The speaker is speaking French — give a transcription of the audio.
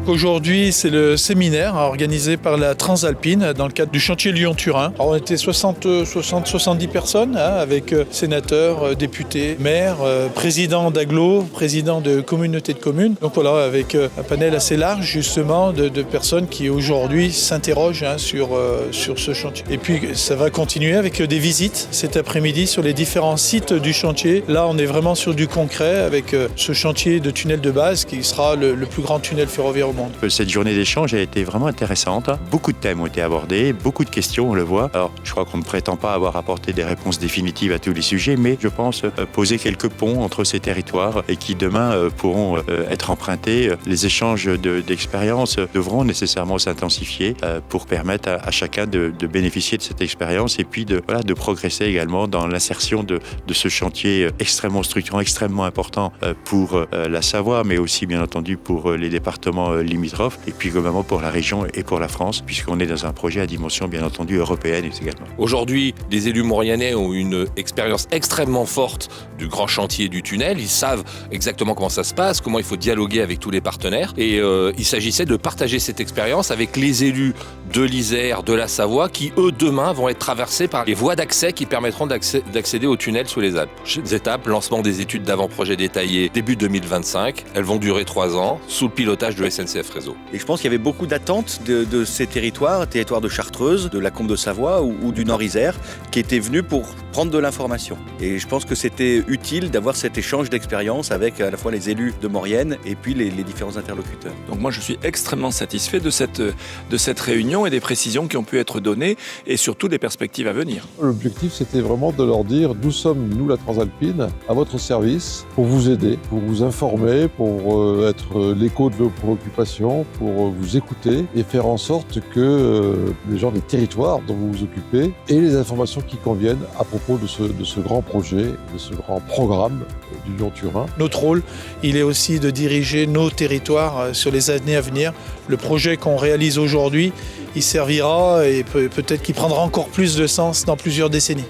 Donc aujourd'hui, c'est le séminaire organisé par la Transalpine dans le cadre du chantier Lyon-Turin. Alors on était 70 personnes, avec sénateurs, députés, maires, présidents d'agglo, présidents de communautés de communes. Donc voilà, avec un panel assez large justement de personnes qui aujourd'hui s'interrogent sur ce chantier. Et puis ça va continuer avec des visites cet après-midi sur les différents sites du chantier. Là, on est vraiment sur du concret avec ce chantier de tunnel de base qui sera le plus grand tunnel ferroviaire au monde. Cette journée d'échange a été vraiment intéressante. Beaucoup de thèmes ont été abordés, beaucoup de questions, on le voit. Alors, je crois qu'on ne prétend pas avoir apporté des réponses définitives à tous les sujets, mais je pense poser quelques ponts entre ces territoires et qui demain pourront être empruntés. Les échanges d'expériences devront nécessairement s'intensifier pour permettre à chacun de bénéficier de cette expérience et puis de progresser également dans l'insertion de ce chantier extrêmement structurant, extrêmement important pour la Savoie, mais aussi bien entendu pour les départements limitrophes et puis globalement pour la région et pour la France, puisqu'on est dans un projet à dimension bien entendu européenne également. Aujourd'hui, les élus mauriennais ont une expérience extrêmement forte du grand chantier du tunnel. Ils savent exactement comment ça se passe, comment il faut dialoguer avec tous les partenaires. Et il s'agissait de partager cette expérience avec les élus de l'Isère, de la Savoie, qui eux, demain, vont être traversés par les voies d'accès qui permettront d'accéder au tunnel sous les Alpes. Prochaines étapes, lancement des études d'avant-projet détaillées début 2025. Elles vont durer 3 ans, sous le pilotage de SNCF Réseau. Et je pense qu'il y avait beaucoup d'attentes de ces territoires de Chartreuse, de la Combe de Savoie ou du Nord-Isère, qui étaient venus pour prendre de l'information. Et je pense que c'était utile d'avoir cet échange d'expérience avec à la fois les élus de Maurienne et puis les différents interlocuteurs. Donc moi je suis extrêmement satisfait de cette réunion et des précisions qui ont pu être données et surtout des perspectives à venir. L'objectif c'était vraiment de leur dire nous sommes, nous la Transalpine, à votre service pour vous aider, pour vous informer, pour être l'écho de vos préoccupations, pour vous écouter et faire en sorte que les gens des territoires dont vous vous occupez aient les informations qui conviennent à propos de ce grand projet, de ce grand programme du Lyon-Turin. Notre rôle, il est aussi de diriger nos territoires sur les années à venir. Le projet qu'on réalise aujourd'hui, il servira et peut-être qu'il prendra encore plus de sens dans plusieurs décennies.